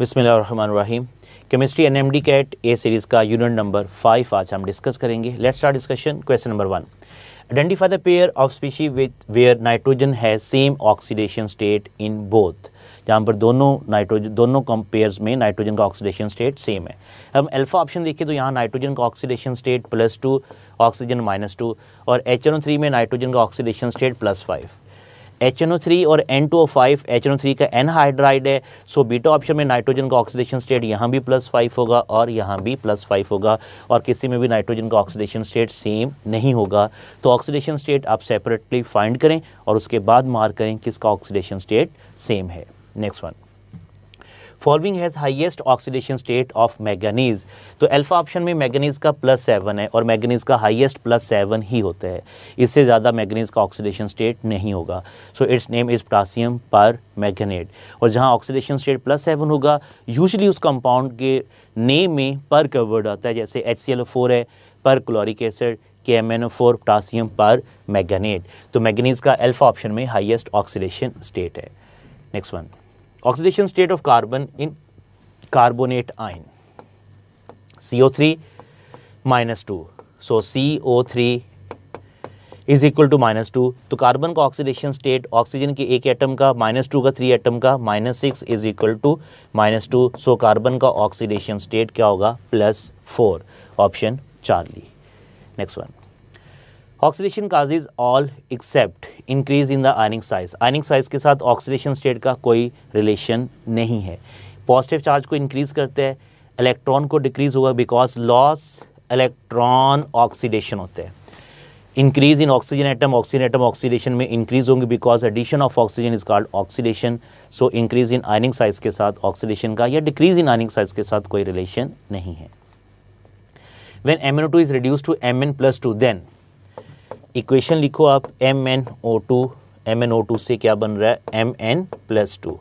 बिस्मिल्लाहिर्रहमानिर्रहीम। Chemistry NMD CAT A series का unit number 5 आज हम डिस्कस करेंगे। Let's start discussion. Question number 1, identify the pair of species with where nitrogen has same oxidation state in both. जहाँ पर दोनों pairs में nitrogen का ऑक्सीडेशन स्टेट सेम है। हम अल्फा ऑप्शन देखें तो यहाँ नाइट्रोजन का ऑक्सीडेशन स्टेट +2, ऑक्सीजन -2 और HNO3 में नाइट्रोजन का ऑक्सीडेशन स्टेट +5। HNO3 और N2O5 HNO3 का N हाइड्राइड है, सो बीटा ऑप्शन में नाइट्रोजन का ऑक्सीडेशन स्टेट यहाँ भी +5 होगा और यहाँ भी +5 होगा और किसी में भी नाइट्रोजन का ऑक्सीडेशन स्टेट सेम नहीं होगा। तो ऑक्सीडेशन स्टेट आप सेपरेटली फाइंड करें और उसके बाद मार्क करें किसका ऑक्सीडेशन स्टेट सेम है। Next one, following has highest oxidation state of manganese. तो अल्फा ऑप्शन में मैंगनीज का +7 है और मैंगनीज का हाईएस्ट +7 ही होता है, इससे ज़्यादा मैंगनीज का ऑक्सीडेशन स्टेट नहीं होगा। So it's name is potassium पर मैंगनेट। और जहाँ ऑक्सीडेशन स्टेट +7 होगा यूजुअली उस कंपाउंड के नेम में पर का वर्ड आता है, जैसे HClO4 है पर क्लोरिक एसिड, KMnO4 पोटेशियम पर मैंगनेट। तो मैंगनीज का अल्फा ऑप्शन में हाईएस्ट ऑक्सीडेशन स्टेट है। Next one, oxidation state of carbon in carbonate ion CO3 -2, so CO3 is equal to -2। तो कार्बन का ऑक्सीडेशन स्टेट ऑक्सीजन के एक एटम का -2 का 3 एटम का -6 is equal to -2, so carbon का ऑक्सीडेशन स्टेट क्या होगा +4, option Charlie. Next one, oxidation causes all except increase in the ionic size. Ionic size के साथ ऑक्सीडेशन स्टेट का कोई रिलेशन नहीं है। पॉजिटिव चार्ज को इंक्रीज करते हैं, इलेक्ट्रॉन को डिक्रीज होगा बिकॉज लॉस इलेक्ट्रॉन ऑक्सीडेशन होता है। Increase in oxygen atom oxidation में इंक्रीज होंगे because addition of oxygen is called oxidation. So increase in ionic size के साथ ऑक्सीडेशन का या डिक्रीज इन आयनिक साइज के साथ कोई रिलेशन नहीं है। When MnO2 is reduce to Mn+2 then equation लिखो आप MnO2 से क्या बन रहा है Mn+2।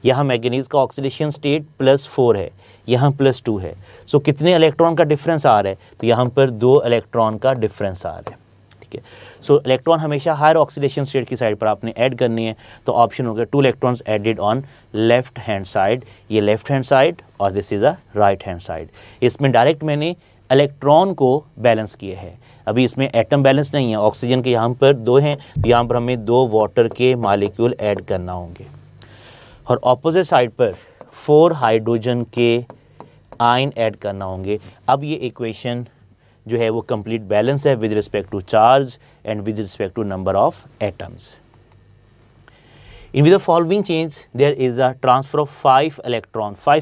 यहाँ मैंगनीज का ऑक्सीडेशन स्टेट +4 है, यहाँ +2 है, सो कितने इलेक्ट्रॉन का डिफरेंस आ रहा है, तो यहाँ पर 2 इलेक्ट्रॉन का डिफरेंस आ रहा है। ठीक है, सो इलेक्ट्रॉन हमेशा हायर ऑक्सीडेशन स्टेट की साइड पर आपने ऐड करनी है, तो ऑप्शन हो गया 2 electrons added on left hand side. ये लेफ्ट हैंड साइड और this is a right hand side. इसमें डायरेक्ट मैंने इलेक्ट्रॉन को बैलेंस किया है, अभी इसमें एटम बैलेंस नहीं है। ऑक्सीजन के यहाँ पर 2 हैं, तो यहाँ पर हमें 2 वाटर के मॉलिक्यूल ऐड करना होंगे और ऑपोजिट साइड पर 4 हाइड्रोजन के आयन ऐड करना होंगे। अब ये इक्वेशन जो है वो कंप्लीट बैलेंस है with respect to charge and with respect to number of atoms. In with the following change there is a transfer of 5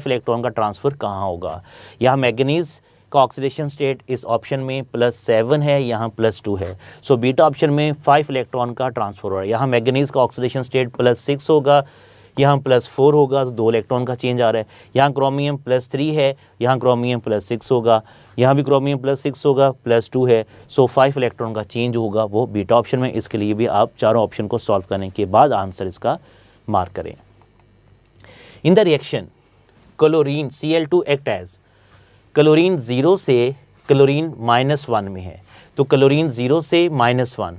electron का ट्रांसफर कहाँ होगा। यहाँ मैंगनीज का ऑक्सीडेशन स्टेट इस ऑप्शन में +7 है, यहाँ +2 है, सो बीटा ऑप्शन में 5 इलेक्ट्रॉन का ट्रांसफर हो रहा है। यहाँ मैंगनीज का ऑक्सीडेशन स्टेट +6 होगा, यहाँ +4 होगा, तो 2 इलेक्ट्रॉन का चेंज आ रहा है। यहाँ क्रोमियम +3 है, यहाँ क्रोमियम +6 होगा, यहाँ भी क्रोमियम +6 होगा, +2 है, सो 5 इलेक्ट्रॉन का चेंज होगा वो बीटा ऑप्शन में। इसके लिए भी आप चारों ऑप्शन को सॉल्व करने के बाद आंसर इसका मार्क करें। In the reaction chlorine Cl2 act as, chlorine 0 से क्लोरीन -1 में है, तो क्लोरीन 0 से -1,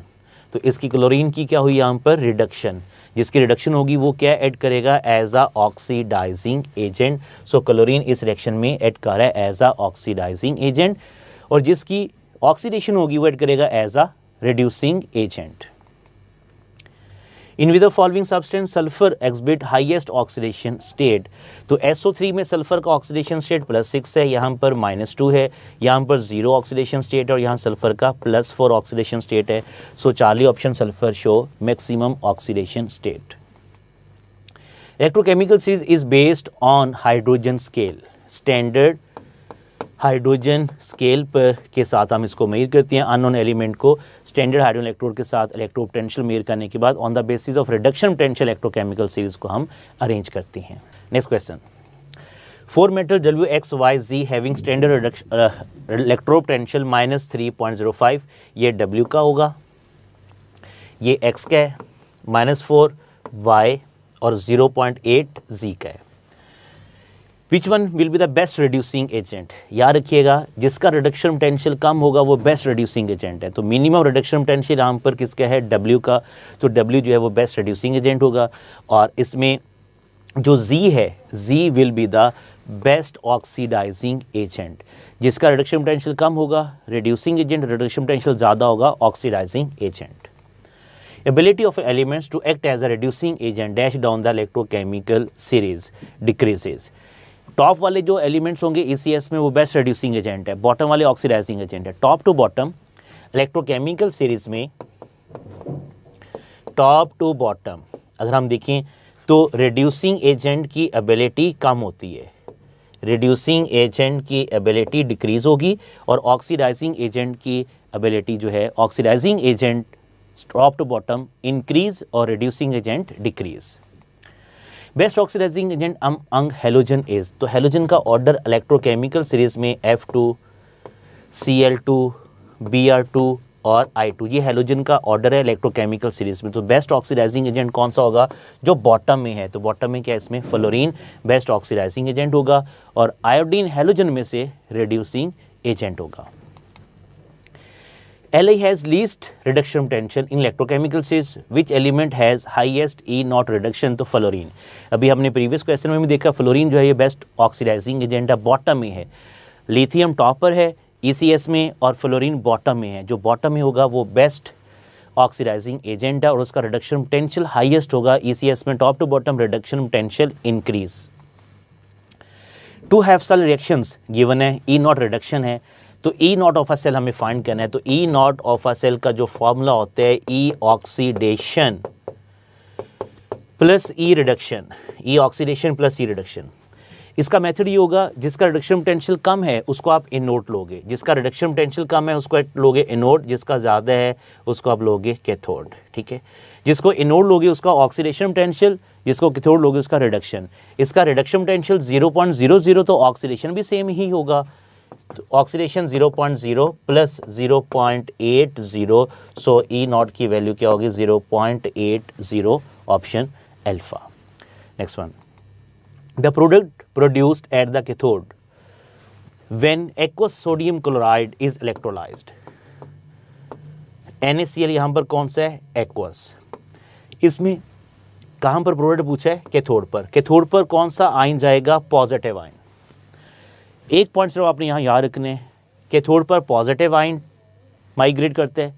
तो इसकी क्लोरीन की क्या हुई यहाँ पर रिडक्शन, जिसकी रिडक्शन होगी वो क्या ऐड करेगा as a oxidizing agent. So chlorine इस रिएक्शन में ऐड कर रहा है एज अ ऑक्सीडाइजिंग एजेंट और जिसकी ऑक्सीडेशन होगी वो ऐड करेगा as a reducing agent. In with the following substance sulphur exhibit highest oxidation state. तो SO3 में सल्फर का ऑक्सीडेशन स्टेट +6 है, यहाँ पर -2 है, यहाँ पर 0 ऑक्सीडेशन स्टेट है और यहाँ सल्फर का +4 ऑक्सीडेशन स्टेट है। So Charlie option sulphur show maximum oxidation state. Electrochemical series is based on hydrogen scale. Standard hydrogen scale पर के साथ हम इसको मेजर करते हैं। अननोन एलिमेंट को स्टैंडर्ड हाइड्रोजन इलेक्ट्रोड के साथ इलेक्ट्रो पोटेंशियल मेजर करने के बाद on the basis of reduction potential electrochemical series को हम अरेंज करते हैं। Next question, 4 metal WXYZ having standard electro potential -3.05, ये W का होगा, ये X का है, -4 Y और 0.8 Z का है। Which one will be the best reducing agent. याद रखिएगा जिसका रिडक्शन पोटेंशियल कम होगा वो बेस्ट रिड्यूसिंग एजेंट है। तो मिनिमम रिडक्शन पोटेंशियल यहाँ पर किसका है W का, तो W जो है वो बेस्ट रिड्यूसिंग एजेंट होगा। और इसमें जो Z है, Z will be the best oxidising agent. जिसका रिडक्शन पोटेंशियल कम होगा रिड्यूसिंग एजेंट, रिडक्शन पोटेंशियल ज़्यादा होगा oxidizing agent. Ability of elements to act as a reducing agent dash down the electrochemical series decreases। Top वाले जो elements होंगे ECS में वो बेस्ट रिड्यूसिंग एजेंट है, बॉटम वाले ऑक्सीडाइजिंग एजेंट है। Top to bottom electrochemical series में, top to bottom अगर हम देखें तो रिड्यूसिंग एजेंट की एबिलिटी कम होती है, रिड्यूसिंग एजेंट की एबिलिटी डिक्रीज होगी और ऑक्सीडाइजिंग एजेंट की एबिलिटी जो है, oxidising agent top to bottom increase और reducing agent decrease. Best oxidising agent among halogen is, तो हेलोजन का ऑर्डर इलेक्ट्रोकेमिकल सीरीज में F2, Cl2, Br2 और I2, ये हेलोजन का ऑर्डर है इलेक्ट्रोकेमिकल सीरीज में। तो बेस्ट ऑक्सीडाइजिंग एजेंट कौन सा होगा, जो बॉटम में है। तो बॉटम में क्या है, इसमें फ्लोरीन बेस्ट ऑक्सीडाइजिंग एजेंट होगा और आयोडीन हेलोजन में से रिड्यूसिंग एजेंट होगा। Li has least reduction potential in electrochemical series, which element has highest E naught reduction, तो फ्लोरीन। अभी हमने प्रीवियस क्वेश्चन में भी देखा फ्लोरीन जो है ये बेस्ट ऑक्सीडाइजिंग एजेंट है, बॉटम में है। लिथियम टॉपर है ECS में और फ्लोरीन बॉटम में है। जो बॉटम में होगा वो बेस्ट ऑक्सीडाइजिंग एजेंट है और उसका रिडक्शन पोटेंशियल हाईएस्ट होगा ECS में। Top to bottom reduction potential increase. Two half cell reactions given है, E नॉट रिडक्शन है, तो E nought of a cell हमें फाइंड करना है। तो E nought of a cell का जो फॉर्मूला होता है E oxidation plus E reduction, E oxidation plus E reduction. इसका मेथड ये होगा, जिसका रिडक्शन पोटेंशियल कम है उसको आप एनोड लोगे, जिसका रिडक्शन पोटेंशियल कम है उसको लोगे एनोड, जिसका ज़्यादा है उसको आप लोगे कैथोड। ठीक है, जिसको एनोड लोगे उसका ऑक्सीडेशन पोटेंशियल, जिसको कैथोड लोगे उसका रिडक्शन। इसका रिडक्शन पोटेंशियल 0.00, तो ऑक्सीडेशन भी सेम ही होगा। तो oxidation 0.0 plus 0.80, so E not की वैल्यू क्या होगी 0.80, option alpha. Next one, the product produced at the cathode when aqueous sodium chloride is electrolysed. NaCl यहां पर कौन सा है, एक्वस। इसमें कहां पर प्रोडक्ट पूछा है, कैथोड पर। कैथोड पर कौन सा आयन जाएगा, पॉजिटिव आयन। एक पॉइंट सिर्फ आपने यहाँ याद रखने, कैथोड पर पॉजिटिव आयन माइग्रेट करते हैं।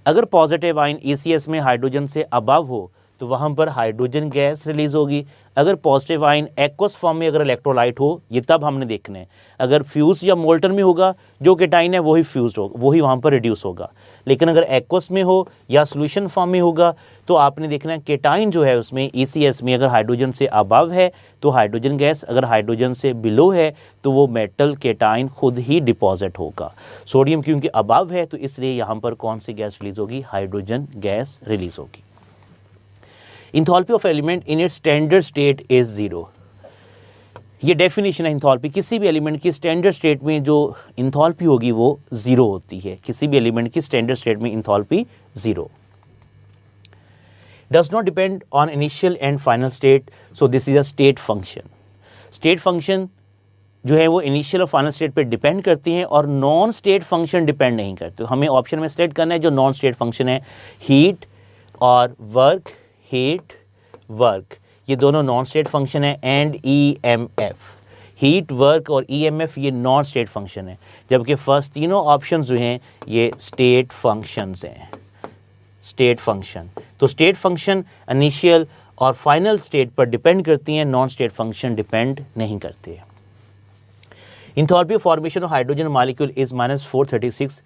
अगर पॉजिटिव आयन ECS में हाइड्रोजन से अबव हो तो वहाँ पर हाइड्रोजन गैस रिलीज होगी। अगर पॉजिटिव आयन एक्वस फॉर्म में अगर इलेक्ट्रोलाइट हो, ये तब हमने देखना है। अगर फ्यूज या मोल्टन में होगा, जो केटाइन है वही फ्यूज होगा, वही वहाँ पर रिड्यूस होगा। लेकिन अगर एक्वस में हो या सोल्यूशन फॉर्म में होगा तो आपने देखना है केटाइन जो है उसमें ECS में अगर हाइड्रोजन से अबव है तो हाइड्रोजन गैस, अगर हाइड्रोजन से बिलो है तो वो मेटल केटाइन खुद ही डिपॉजिट होगा। सोडियम क्योंकि अबव है तो इसलिए यहाँ पर कौन सी गैस रिलीज होगी, हाइड्रोजन गैस रिलीज होगी। Enthalpy of element in its standard state is zero. ये डेफिनेशन है इंथॉल्पी, किसी भी एलिमेंट की स्टैंडर्ड स्टेट में जो इंथॉल्पी होगी वो जीरो होती है। किसी भी एलिमेंट की स्टैंडर्ड स्टेट में enthalpy zero. Does not depend on initial and final state, so this is a state function. State function जो है वो इनिशियल और फाइनल स्टेट पे डिपेंड करती हैं और नॉन स्टेट फंक्शन डिपेंड नहीं करते। तो हमें ऑप्शन में सिलेक्ट करना है जो नॉन स्टेट फंक्शन है, हीट और वर्क। हीट वर्क ये दोनों नॉन स्टेट फंक्शन है, एंड EMF, हीट वर्क और EMF ये नॉन स्टेट फंक्शन है, जबकि फर्स्ट तीनों ऑप्शंस जो हैं ये स्टेट फंक्शंस हैं। स्टेट फंक्शन, तो स्टेट फंक्शन इनिशियल और फाइनल स्टेट पर डिपेंड करती हैं, नॉन स्टेट फंक्शन डिपेंड नहीं करते। Enthalpy of formation of hydrogen molecule is -436.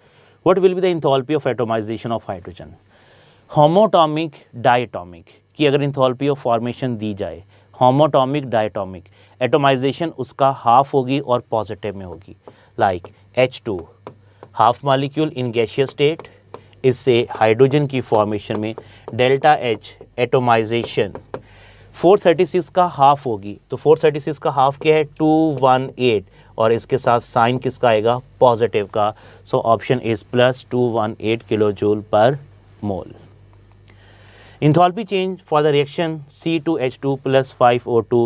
What will be the enthalpy of atomization of hydrogen? Homoatomic diatomic की अगर इंथॉल्पी ऑफ फॉर्मेशन दी जाए, होमोटॉमिक डायटॉमिक, एटोमाइजेशन उसका हाफ होगी और पॉजिटिव में होगी। Like H2 half molecule in gaseous state, इससे हाइड्रोजन की फॉर्मेशन में डेल्टा H एटोमाइजेशन 436 का हाफ होगी। तो 436 का हाफ क्या है, 218, और इसके साथ साइन किसका आएगा, पॉजिटिव का। So option is +218 kilo joule per mole. Enthalpy change for the reaction C2H2 plus 5O2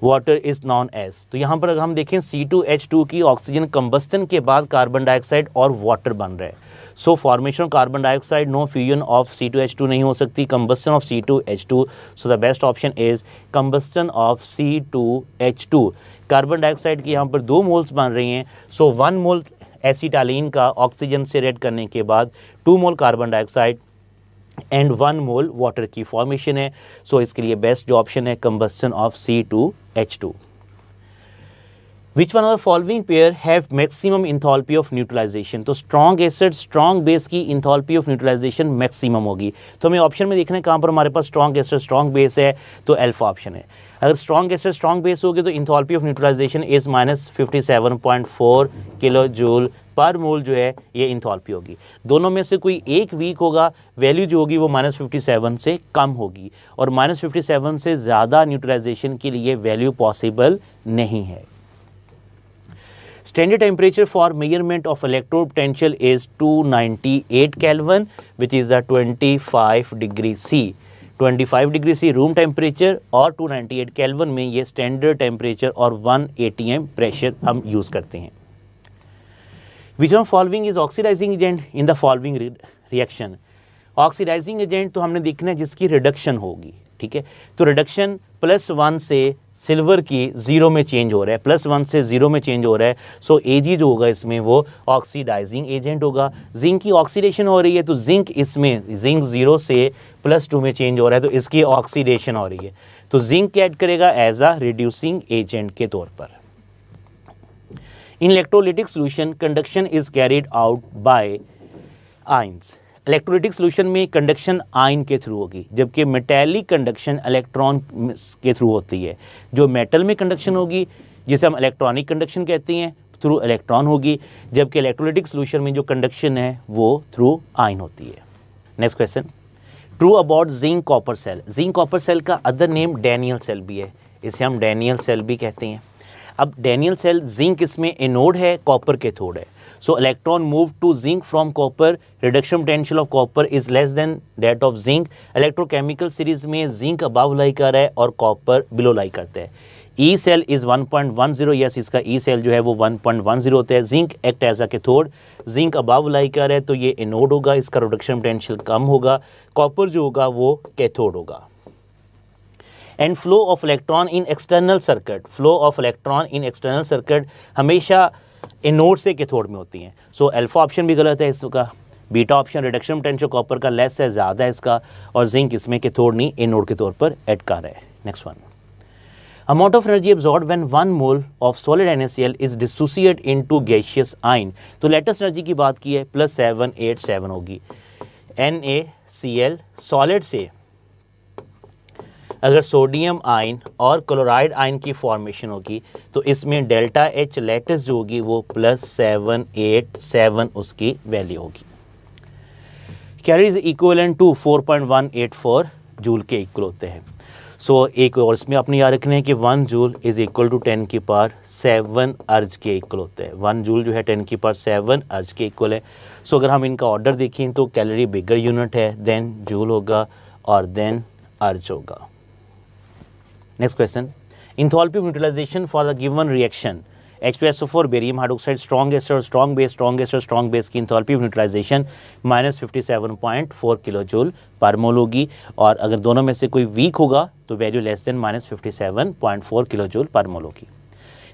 water is known as. तो यहाँ पर अगर हम देखें C2H2 की ऑक्सीजन कंबस्टन के बाद कार्बन डाइऑक्साइड और वाटर बन रहा है। So formation of carbon dioxide, no fusion of C2H2 नहीं हो सकती, combustion of C2H2। So the best option is combustion of C2H2। Carbon dioxide की यहाँ पर 2 मोल्स बन रही हैं। सो 1 मोल एसिटालीन का ऑक्सीजन से रिएक्ट करने के बाद 2 mole carbon dioxide and 1 mole water की फॉर्मेशन है। सो इसके लिए बेस्ट जो ऑप्शन है combustion of C2H2। Which one of the following pair have maximum enthalpy of neutralization. तो स्ट्रॉन्ग एसिड स्ट्रॉन्ग बेस की इंथैल्पी ऑफ न्यूट्रलाइजेशन मैक्सिमम होगी। तो हमें ऑप्शन में देखना है कहाँ पर हमारे पास स्ट्रॉन्ग एसिड स्ट्रॉन्ग बेस है, तो अल्फा ऑप्शन है। अगर स्ट्रॉन्ग एसिड स्ट्रॉन्ग बेस होगी तो enthalpy of neutralisation is -57.4 kilo joule per mole जो है ये इंथैल्पी होगी। दोनों में से कोई एक वीक होगा, वैल्यू जो होगी वो -57 से कम होगी, और -57 से ज़्यादा न्यूट्रलाइजेशन के लिए वैल्यू पॉसिबल नहीं है। Standard temperature for measurement of electrode potential is 298 Kelvin, which is a 25 degree C. 25 degree C room temperature और 298 केल्विन में ये स्टैंडर्ड टेम्परेचर और 1 atm प्रेशर हम यूज़ करते हैं। Which one following is oxidizing agent in the following reaction? Oxidizing agent तो हमने देखना है जिसकी रिडक्शन होगी, ठीक है। तो रिडक्शन +1 से सिल्वर की 0 में चेंज हो रहा है, +1 से 0 में चेंज हो रहा है। सो Ag जो होगा इसमें वो ऑक्सीडाइजिंग एजेंट होगा। जिंक की ऑक्सीडेशन हो रही है तो जिंक 0 से +2 में चेंज हो रहा है, तो इसकी ऑक्सीडेशन हो रही है, तो जिंक ऐड करेगा एज अ रिड्यूसिंग एजेंट के तौर पर। In electrolytic solution conduction is carried out by ions. Electrolytic solution में कंडक्शन आयन के थ्रू होगी, जबकि मेटेलिक कंडक्शन इलेक्ट्रॉन के थ्रू होती है। जो मेटल में कंडक्शन होगी जिसे हम इलेक्ट्रॉनिक कंडक्शन कहते हैं, थ्रू इलेक्ट्रॉन होगी, जबकि इलेक्ट्रोलिटिक सोल्यूशन में जो कंडक्शन है वो थ्रू आयन होती है। Next question, true about zinc copper cell. Zinc copper cell का अदर नेम डैनियल सेल भी है, इसे हम डैनियल सेल भी कहते हैं। अब डैनियल सेल जिंक इसमें एनोड है, कॉपर कैथोड है। So electron move to zinc from copper, reduction potential of copper is less than that of zinc. Electrochemical series में जिंक अबव लाई कर रहा है और कॉपर बिलो लाई करता है। ई सेल इज 1.10, यस इसका ई सेल जो है वो 1.10 होता है। Zinc act as a cathode, zinc above lie कर रहा है तो ये एनोड होगा, इसका रिडक्शन पोटेंशियल कम होगा, कॉपर जो होगा वो कैथोड होगा। And flow of electron in external circuit, flow of electron in external circuit हमेशा एनोड से कैथोड में होती हैं। सो अल्फा ऑप्शन भी गलत है इसका, beta option reduction potential copper का लेस है, ज़्यादा है इसका, और जिंक इसमें कैथोड नहीं एनोड के तौर पर ऐड कर रहा है। Next one, amount of energy absorb when 1 mole of solid NaCl is dissociate into gaseous ion. तो लेटेस्ट एनर्जी की बात की है +787 होगी। NaCl सॉलिड से अगर सोडियम आयन और क्लोराइड आयन की फॉर्मेशन होगी तो इसमें डेल्टा H लेटेस्ट जो होगी वो +787 उसकी वैल्यू होगी। Calorie is equivalent to 4.184 joule के इक्वल होते हैं। सो एक और इसमें अपने याद रखना है कि 1 जूल इज इक्वल टू 10⁻7 अर्ज के इक्वल होता है। 1 जूल जो है 10⁻7 अर्ज के इक्वल है। सो अगर हम इनका ऑर्डर देखें तो कैलोरी बिगर यूनिट है, देन जूल होगा और देन अर्ज होगा। Next question, enthalpy of neutralisation for the given reaction H2SO4 barium hydroxide strong acid और स्ट्रॉन्ग बेस की enthalpy of neutralisation -57.4 kilo joule per mole होगी, और अगर दोनों में से कोई वीक होगा तो value less than -57.4 kilo joule per mole होगी।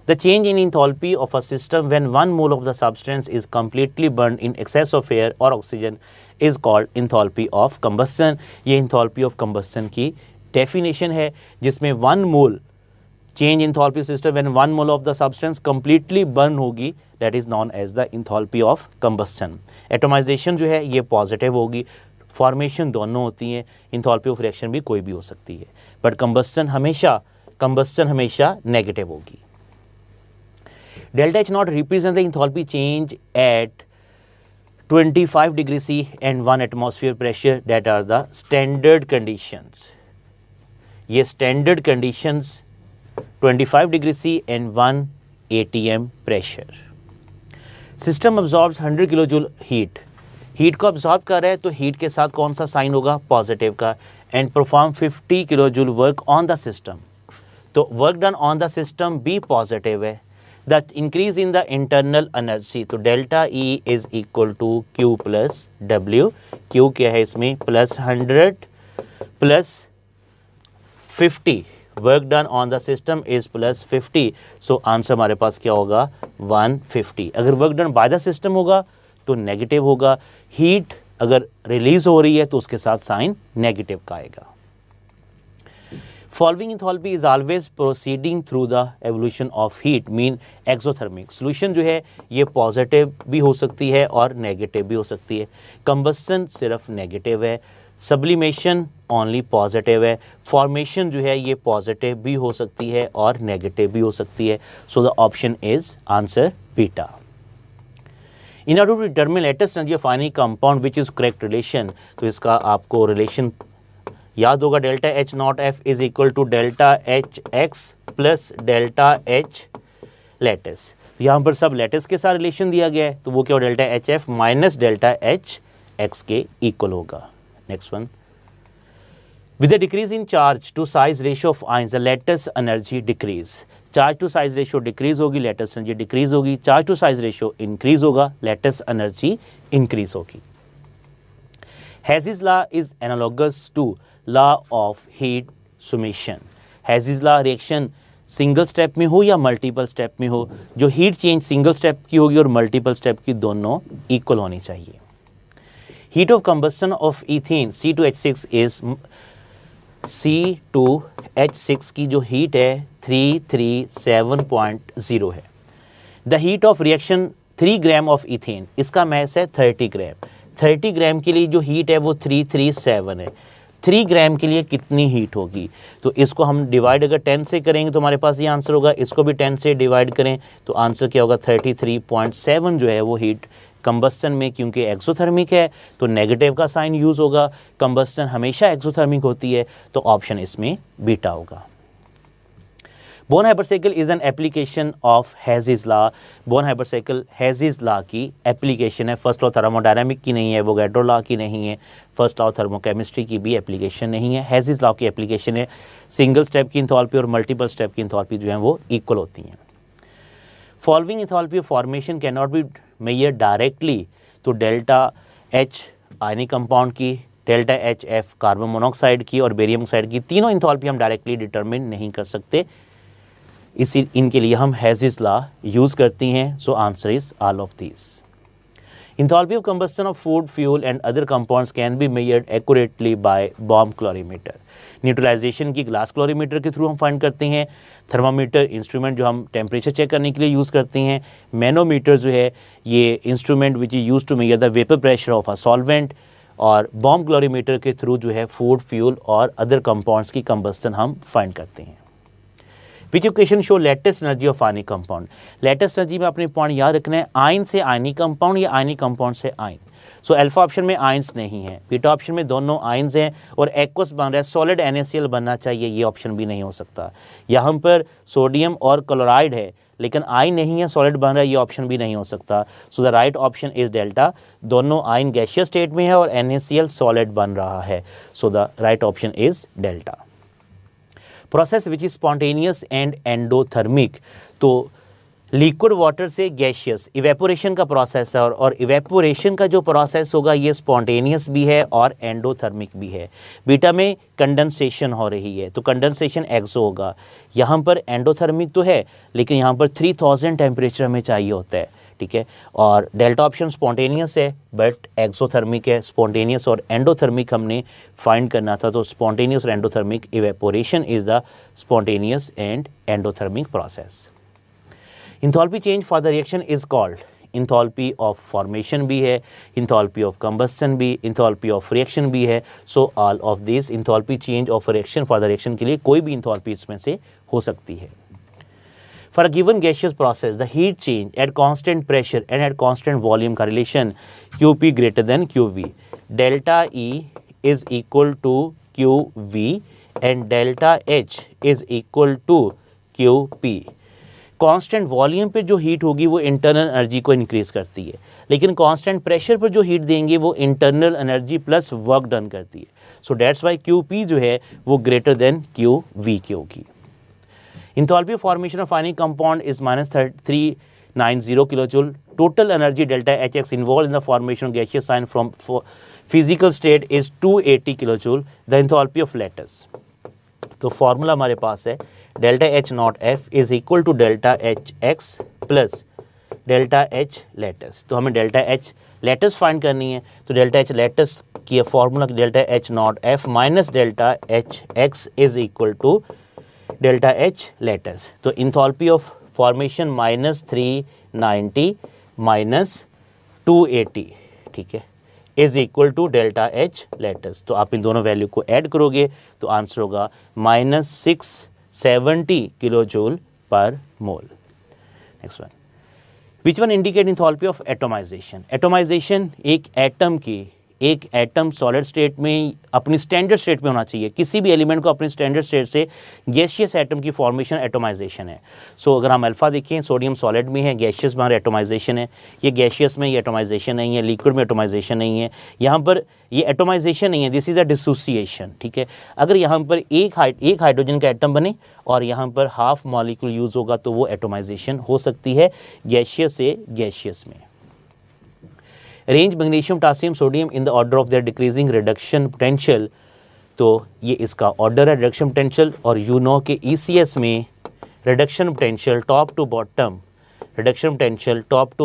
The change in enthalpy of a system when 1 mole of the substance is completely burned in excess of air or oxygen is called enthalpy of combustion। ये enthalpy of combustion की definition है, जिसमें 1 mole change enthalpy system when 1 mole of the substance completely burn होगी, that is known as the enthalpy of combustion। Atomization जो है ये positive होगी, formation दोनों होती हैं, enthalpy of reaction भी कोई भी हो सकती है, but combustion हमेशा negative होगी। Delta H naught represents the enthalpy change at 25 degree C and 1 atmosphere pressure, that are the standard conditions। ये standard conditions 25 degree C and 1 atm pressure। System absorbs 100 kilojoule heat, heat को absorb कर रहा है तो heat के साथ कौन सा साइन होगा, पॉजिटिव का, and perform 50 kilojoule work on the system। तो work done on the system भी पॉजिटिव है। The increase in the internal energy, तो delta E is equal to Q plus W. Q क्या है इसमें, plus 100 plus 50, work done on the system is plus 50, so answer हमारे पास क्या होगा 150। अगर work done by the system होगा तो नेगेटिव होगा, हीट अगर रिलीज हो रही है तो उसके साथ साइन नेगेटिव का आएगा। Following enthalpy is always proceeding through the evolution of heat, mean exothermic. Solution जो है ये पॉजिटिव भी हो सकती है और नेगेटिव भी हो सकती है। कंबस्टन सिर्फ नेगेटिव है, सब्लिमेशन ओनली पॉजिटिव है, फॉर्मेशन जो है ये पॉजिटिव भी हो सकती है और नेगेटिव भी हो सकती है। So the option is answer beta. In order to determine lattice energy of ionic compound which is correct relation, तो इसका आपको रिलेशन याद होगा, delta H not F is equal to delta H X plus delta H lattice. यहाँ पर सब latest के साथ रिलेशन दिया गया है, तो वो क्या हो, delta H F minus delta H x के इक्वल होगा। Next one, with a decrease in charge to size ratio of ions the lattice energy decrease, charge to size ratio decrease होगी, lattice energy decrease होगी, charge to size ratio increase होगा, lattice energy increase होगी। Hess's law is analogous to law of heat summation। Hess's law reaction single step में हो या multiple step में हो, जो हीट चेंज सिंगल स्टेप की होगी और मल्टीपल स्टेप की दोनों इक्वल होनी चाहिए। Heat of combustion of ethane C2H6 is C2H6 की जो हीट है 337.0 है। The heat of reaction 3 gram of ethane, इसका मैस है 30 ग्राम। 30 ग्राम के लिए जो हीट है वो 337 है। 3 ग्राम के लिए कितनी हीट होगी, तो इसको हम डिवाइड अगर 10 से करेंगे तो हमारे पास ये आंसर होगा। इसको भी 10 से डिवाइड करें तो आंसर क्या होगा 33.7 जो है वो हीट कंबस्टन में, क्योंकि एक्सोथर्मिक है तो नेगेटिव का साइन यूज़ होगा। कंबस्टन हमेशा एक्सोथर्मिक होती है, तो ऑप्शन इसमें बीटा होगा। Born Haber cycle is an application of Hess's law. Born Haber cycle Hess's law की एप्लीकेशन है, फर्स्ट लॉ थर्मोडायनामिक की नहीं है, वोगैड्रो लॉ की नहीं है, फर्स्ट लॉ थर्मोकेमिस्ट्री की भी एप्लीकेशन नहीं है। हेज़ीज़ लॉ की एप्लीकेशन है, सिंगल स्टेप की इंथैल्पी और मल्टीपल स्टेप की इंथैल्पी जो है वो इक्वल होती हैं। Following enthalpy of formation can not be measure directly, तो डेल्टा एच आयनिक कंपाउंड की, delta H F carbon monoxide की और बेरियम ऑक्साइड की, तीनों इंथैल्पी हम डायरेक्टली डिटरमिन नहीं कर सकते, इसी इनके लिए हम हेज़ीज़ लॉ यूज़ करती हैं। So answer is all of these. Enthalpy of combustion of food, fuel and other compounds can be measured accurately by bomb calorimeter. Neutralisation की ग्लास क्लोरीमीटर के थ्रू हम फाइंड करते हैं। थर्मामीटर इंस्ट्रूमेंट जो हम temperature check करने के लिए यूज़ करते हैं। मैनोमीटर जो है ये instrument which is use to measure the vapour pressure of a solvent, और बॉम्ब क्लोरीमीटर के थ्रू जो है फूड, फ्यूल और अदर कंपाउंड्स की कंबस्टन हम फाइंड करते हैं। Which equation show lattice energy of ionic compound. Lattice energy में अपने पॉइंट याद रखना है, आयन से आयनिक कंपाउंड या आयनिक कंपाउंड से आयन। सो अल्फा ऑप्शन में आयंस नहीं है, बीटा ऑप्शन में दोनों आयंस हैं और एक्वस बन रहा है, सॉलिड NaCl बनना चाहिए, ये ऑप्शन भी नहीं हो सकता। यहाँ पर सोडियम और क्लोराइड है लेकिन आयन नहीं है, सॉलिड बन रहा है, ये ऑप्शन भी नहीं हो सकता। So the right option is delta, दोनों आयन गैसियस स्टेट में है और NaCl सॉलिड बन रहा है। So the right option is delta. Process which is spontaneous and endothermic, तो लिक्विड वाटर से गैसियस इवेपोरेशन का प्रोसेस है और इवेपोरेशन का जो प्रोसेस होगा ये स्पॉन्टेनियस भी है और एंडोथर्मिक भी है। बीटा में कंडेंसेशन हो रही है तो कंडेंसेशन एक्सो होगा। यहाँ पर एंडोथर्मिक तो है लेकिन यहाँ पर 3000 टेम्परेचर में चाहिए होता है, ठीक है। और डेल्टा ऑप्शन स्पॉन्टेनियस है बट एक्सोथर्मिक है। स्पॉन्टेनियस और एंडोथर्मिक हमने फाइंड करना था, तो स्पॉन्टेनियस और endothermic evaporation is the spontaneous and endothermic process. Enthalpy change for the reaction is called, enthalpy of formation भी है, इंथैल्पी ऑफ कंबस्टन भी, इंथैल्पी ऑफ रिएक्शन भी है। So all of this enthalpy change of reaction for the reaction के लिए कोई भी enthalpy इसमें से हो सकती है। For a given gaseous process the heat change at constant pressure and at constant volume का relation QP greater than QV, delta E is equal to QV and delta H is equal to QP। Constant volume पे जो heat होगी वो internal energy को increase करती है, लेकिन constant pressure पर जो हीट देंगे वो internal energy plus work done करती है। सो दैट्स वाई QP जो है वो ग्रेटर देन QV की होगी। Enthalpy of formation of ionic compound is minus 390 kilojoule. Total energy delta Hx involved in the formation of gaseous ion from physical state is 280 kilojoule. The enthalpy of lattice. तो formula हमारे पास है delta H not F is equal to delta H X plus delta H lattice. तो हमें delta H lattice find करनी है, तो delta H lattice की formula delta H not F minus delta H X is equal to delta H lattice. तो enthalpy of formation minus 390 minus 280, ठीक है, is equal to delta H lattice. तो आप इन दोनों वैल्यू को ऐड करोगे तो आंसर होगा minus 670 kilo joule per mole. Next one, which one indicate enthalpy of atomization. Atomisation एक एटम सॉलिड स्टेट में अपनी स्टैंडर्ड स्टेट में होना चाहिए। किसी भी एलिमेंट को अपनी स्टैंडर्ड स्टेट से गैसियस एटम की फॉर्मेशन एटोमाइजेशन है। सो अगर हम अल्फा देखें, सोडियम सॉलिड में है, गैसियस में हमारा एटोमाइजेशन है। ये गैसियस में ये एटोमाइजेशन नहीं है, लिक्विड में एटोमाइजेशन नहीं है। यहाँ पर ये एटोमाइजेशन नहीं है, दिस इज़ अ डिसोसिएशन, ठीक है। अगर यहाँ पर एक हाइड्रोजन का एटम बने और यहाँ पर हाफ मॉलिक्यूल यूज़ होगा तो वो एटोमाइजेशन हो सकती है गैसियस से गैसियस में। Arrange magnesium, potassium, sodium in the order of their decreasing reduction potential. तो ये इसका ऑर्डर है रिडक्शन पोटेंशियल, और यू नो के ECS में reduction potential top to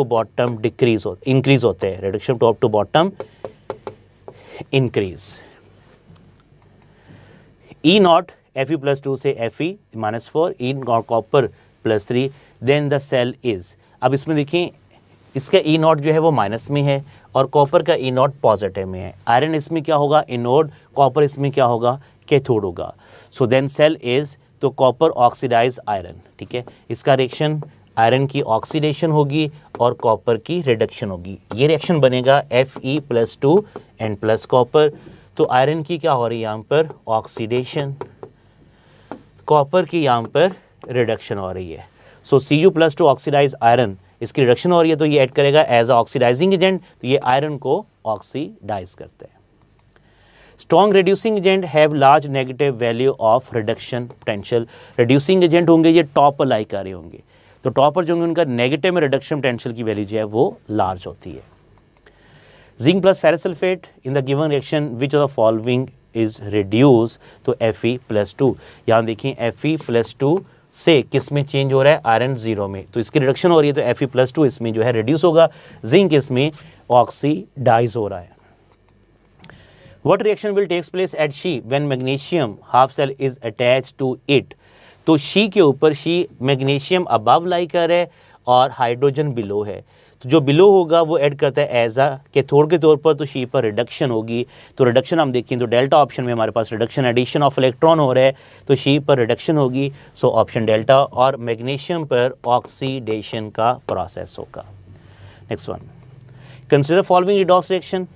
bottom increase होते हैं। Reduction top to bottom increase. E not Fe+2 से Fe-4, E not copper +3, then the cell is. अब इसमें देखिए इसका E नॉट जो है वो माइनस में है और कॉपर का E नॉट पॉजिटिव में है। आयरन इसमें क्या होगा, एनोड, कॉपर इसमें क्या होगा, कैथोड होगा। सो देन सेल इज, तो कॉपर ऑक्सीडाइज आयरन, ठीक है। इसका रिएक्शन आयरन की ऑक्सीडेशन होगी और कॉपर की रिडक्शन होगी। ये रिएक्शन बनेगा Fe+2 एंड प्लस कॉपर। तो आयरन की क्या हो रही है यहाँ पर, ऑक्सीडेशन, कॉपर की यहाँ पर रिडक्शन हो रही है। सो Cu+2 ऑक्सीडाइज आयरन, इसकी रिडक्शन हो रही है तो ये ऐड करेगा एज अ ऑक्सीडाइजिंग एजेंट, तो ये आयरन को ऑक्सीडाइज करते हैं। Strong reducing agent have large negative value of reduction potential. Reducing agent होंगे ये टॉपर लाइक आ रहे होंगे, तो टॉपर जो होंगे उनका नेगेटिव में रिडक्शन पोटेंशियल की वैल्यू जो है वो लार्ज होती है। Zinc plus ferrous sulphate in the given reaction which of the following is reduce, तो Fe+2। यहाँ देखिए Fe+2 से किस में चेंज हो रहा है, आयरन 0 में, तो इसकी रिडक्शन हो रही है तो Fe+2 इसमें जो है रिड्यूस होगा, जिंक इसमें ऑक्सीडाइज हो रहा है। What reaction will takes place at she when magnesium half cell is attach to it. तो शी के ऊपर, शी मैग्नीशियम अबव लाई कर है और हाइड्रोजन बिलो है, तो जो बिलो होगा वो ऐड करता है एज अ कैथोड के तौर पर, तो शी पर रिडक्शन होगी। तो रिडक्शन हम देखें तो डेल्टा ऑप्शन में हमारे पास रिडक्शन एडिशन ऑफ इलेक्ट्रॉन हो रहा है, तो शी पर रिडक्शन होगी, सो ऑप्शन डेल्टा, और मैग्नीशियम पर ऑक्सीडेशन का प्रोसेस होगा। Next one, consider following redox reaction.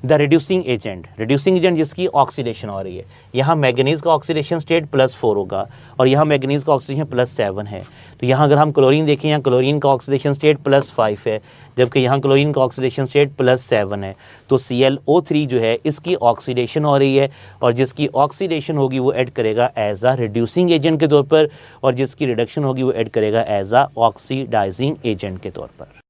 The reducing agent जिसकी ऑक्सीडेशन हो रही है, यहाँ मैग्नीज का ऑक्सीडेशन स्टेट +4 होगा और यहाँ मैग्नीज का ऑक्सीडेशन +7 है। तो यहाँ अगर हम क्लोरीन देखें, यहाँ क्लोरीन का ऑक्सीडेशन स्टेट +5 है, जबकि यहाँ क्लोरीन का ऑक्सीडेशन स्टेट +7 है। तो ClO3 जो है इसकी ऑक्सीडेशन हो रही है, और जिसकी ऑक्सीडेशन होगी वो ऐड करेगा एज अ रिड्यूसिंग एजेंट के तौर पर, और जिसकी रिडक्शन होगी वो ऐड करेगा एज अ ऑक्सीडाइजिंग एजेंट के तौर पर।